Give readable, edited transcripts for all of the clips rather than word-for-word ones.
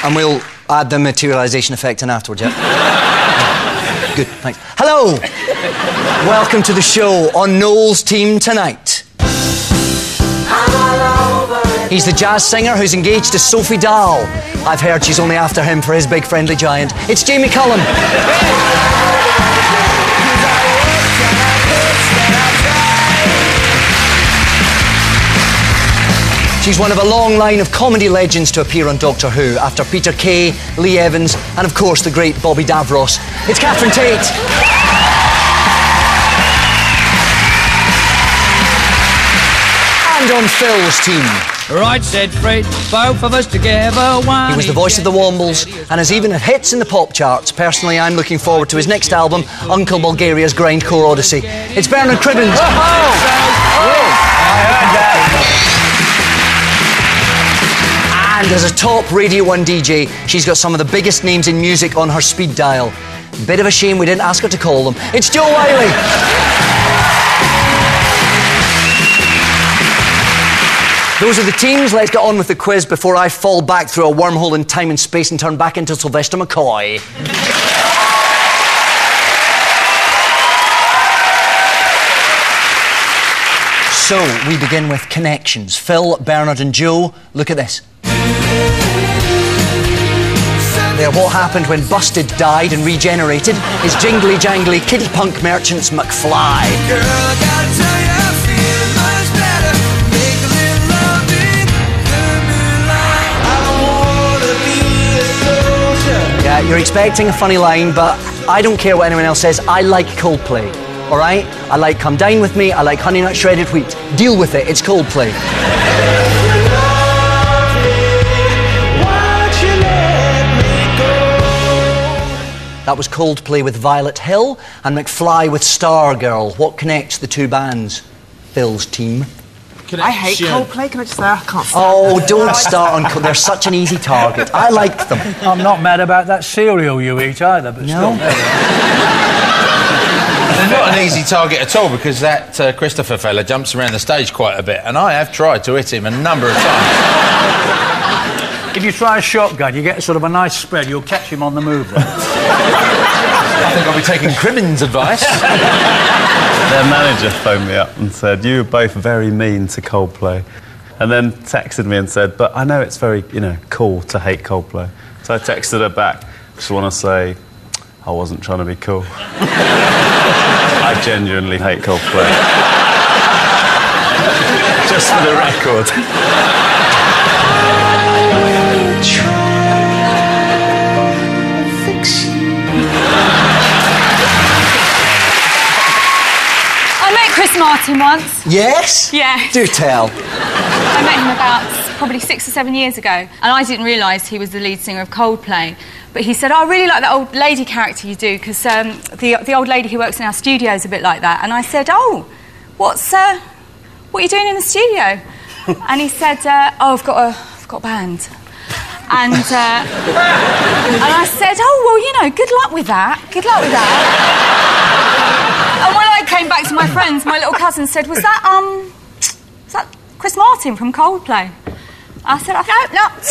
And we'll add the materialisation effect in afterwards, yeah? Good, thanks. Hello! Welcome to the show on Noel's team tonight. He's the jazz singer who's engaged to Sophie Dahl. I've heard she's only after him for his big friendly giant. It's Jamie Cullum. She's one of a long line of comedy legends to appear on Doctor Who, after Peter Kay, Lee Evans, and of course the great Bobby Davros. It's Catherine Tate. And on Phil's team. Right, said Fred, both of us together, one. He was the voice of the Wombles and has even had hits in the pop charts. Personally, I'm looking forward to his next album, Uncle Bulgaria's Grindcore Odyssey. It's Bernard Cribbins. I heard that. And as a top Radio 1 DJ, she's got some of the biggest names in music on her speed dial. Bit of a shame we didn't ask her to call them. It's Jo Whiley. Those are the teams. Let's get on with the quiz before I fall back through a wormhole in time and space and turn back into Sylvester McCoy. So, we begin with connections. Phill, Bernard and Jo, look at this. They're what happened when Busted died and regenerated is jingly jangly kiddie punk merchants McFly. Girl, I gotta tell you, I feel much better. Make a little loving, turn me like I wanna be a soldier. Yeah, you're expecting a funny line, but I don't care what anyone else says. I like Coldplay, all right? I like Come Dine With Me, I like Honey Nut Shredded Wheat. Deal with it, it's Coldplay. That was Coldplay with Violet Hill and McFly with Stargirl. What connects the two bands? Phil's team. I hate Coldplay, can I just say? I can't stand Oh, don't start on They're such an easy target. I like them. I'm not mad about that cereal you eat either, but No. still. They're not an easy target at all because that Christopher fella jumps around the stage quite a bit and I have tried to hit him a number of times. If you try a shotgun, you get sort of a nice spread, you'll catch him on the move then. I think I'll be taking Cribbins' advice. Their manager phoned me up and said, you were both very mean to Coldplay. And then texted me and said, but I know it's very, cool to hate Coldplay. So I texted her back. Just want to say, I wasn't trying to be cool. I genuinely hate Coldplay. Just for the record. Chris Martin once. Yes? Yeah. Do tell. I met him about probably 6 or 7 years ago, and I didn't realise he was the lead singer of Coldplay. But he said, oh, I really like that old lady character you do, because the old lady who works in our studio is a bit like that. And I said, oh, what are you doing in the studio? And he said, oh, I've got a band. And I said, oh, well, good luck with that. Good luck with that. And when I came back to my friends, my little cousin said, was that Chris Martin from Coldplay? I said, I hope not.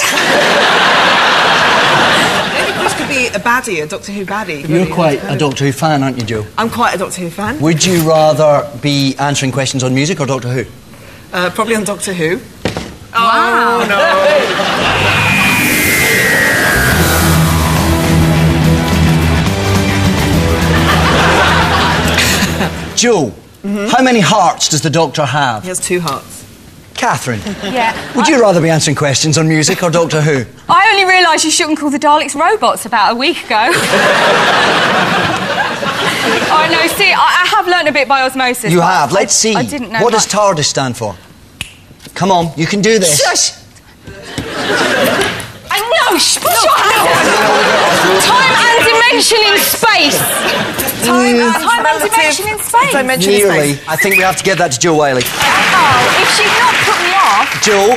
Maybe Chris could be a baddie, a Doctor Who baddie. You're quite a Doctor Who fan, aren't you, Jo? I'm quite a Doctor Who fan. Would you rather be answering questions on music or Doctor Who? Probably on Doctor Who. Wow. Oh, no. Jo, how many hearts does the Doctor have? He has 2 hearts. Catherine, Yeah. would you rather be answering questions on music or Doctor Who? I only realised you shouldn't call the Daleks robots about a week ago. Oh, no, see, I have learnt a bit by osmosis. You have. Let's see. I didn't know What does much. TARDIS stand for? Come on, you can do this. Shush! I know! Put your hand down! Time and dimension in space! Time and dimension in space! Dimension in Nearly. space. I think we have to give that to Jo Whiley. Oh, if she'd not put me off... Jo,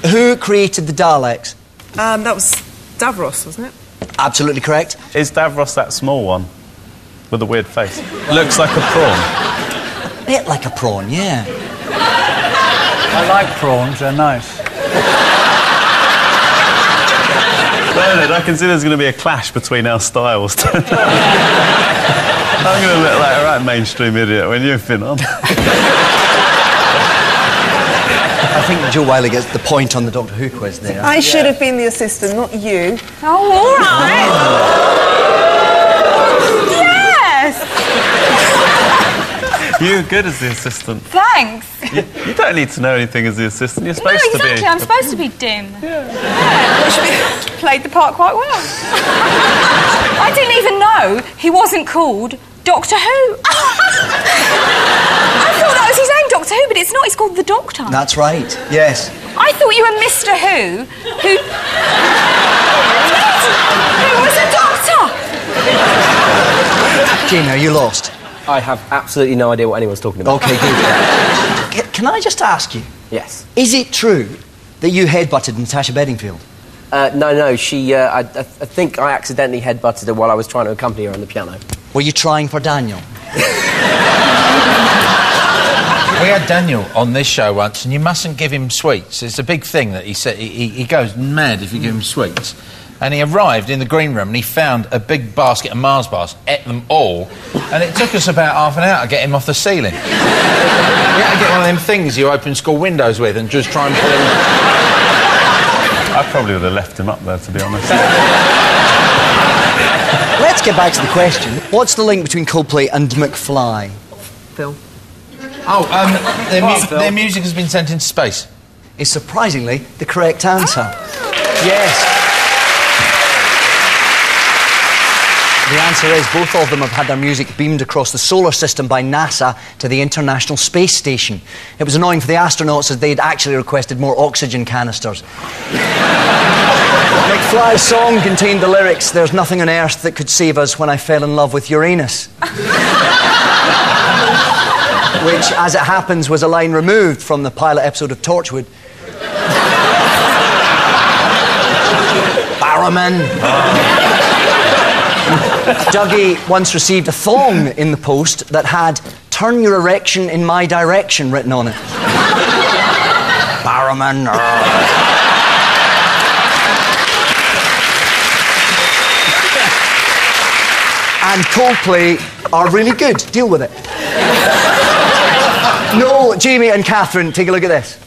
who created the Daleks? That was Davros, wasn't it? Absolutely correct. Is Davros that small one? With a weird face? Looks like a prawn. Bit like a prawn, yeah. I like prawns, they're nice. Bernard, I can see there's going to be a clash between our styles. I'm going to look like a right mainstream idiot when you've been on. I think Jo Whiley gets the point on the Doctor Who quiz there. I should have been the assistant, not you. Oh, all right. Yes. You're good as the assistant. Thanks. You don't need to know anything as the assistant. You're No, supposed to be. exactly. I'm supposed to be dim. Yeah. Played the part quite well. I didn't even know he wasn't called Doctor Who. I thought that was his name, Doctor Who, but it's not. It's called the Doctor. That's right, yes. I thought you were Mr. Who was a doctor. Jamie, are you lost? I have absolutely no idea what anyone's talking about. OK, good. Can I just ask you? Yes. Is it true that you headbutted Natasha Bedingfield? No, she... I think I accidentally headbutted her while I was trying to accompany her on the piano. Were you trying for Daniel? We had Daniel on this show once, and you mustn't give him sweets. It's a big thing that he said. He goes mad if you give him sweets. And he arrived in the green room and he found a big basket of Mars bars, ate them all, and it took us about half an hour to get him off the ceiling. We had to get one of them things you open school windows with and just try and pull him... I probably would have left him up there, to be honest. Let's get back to the question. What's the link between Coldplay and McFly? Phill. Oh, their music has been sent into space. Is surprisingly the correct answer. Yes. The answer is both of them have had their music beamed across the solar system by NASA to the International Space Station. It was annoying for the astronauts as they'd actually requested more oxygen canisters. McFly's song contained the lyrics, "There's nothing on earth that could save us when I fell in love with Uranus." Which, as it happens, was a line removed from the pilot episode of Torchwood. Barrowman. Dougie once received a thong in the post that had "Turn your erection in my direction" written on it. Barrowman. And Coldplay are really good. Deal with it. Noel, Jamie and Catherine, take a look at this.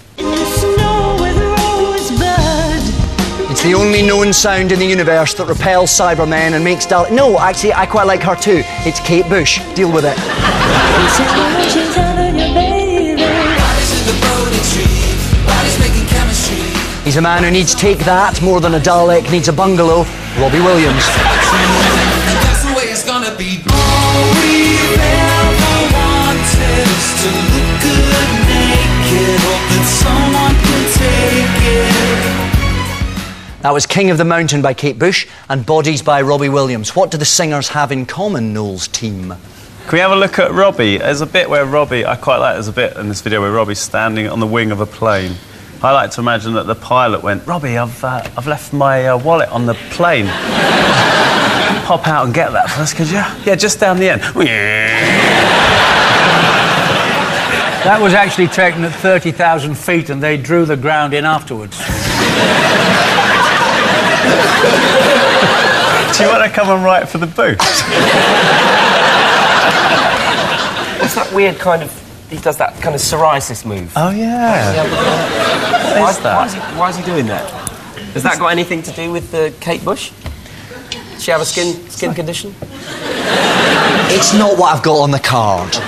It's the only known sound in the universe that repels Cybermen and makes No, actually, I quite like her too. It's Kate Bush. Deal with it. He's a man who needs Take That more than a Dalek needs a bungalow. Robbie Williams. That's the way it's gonna be. All we've ever wanted is to look good naked. Hope that someone can take it. That was King of the Mountain by Kate Bush and Bodies by Robbie Williams. What do the singers have in common, Noel's team? Can we have a look at Robbie? There's a bit where Robbie... I quite like there's a bit in this video where Robbie's standing on the wing of a plane. I like to imagine that the pilot went, "Robbie, I've left my wallet on the plane. Pop out and get that for us, could you?" "Yeah, just down the end." That was actually taken at 30,000 feet and they drew the ground in afterwards. Do you want to come and write for the booth? What's that weird kind of... He does that kind of psoriasis move. Oh, yeah. Why is he doing that? Has that got anything to do with Kate Bush? Does she have a skin condition? It's not what I've got on the card.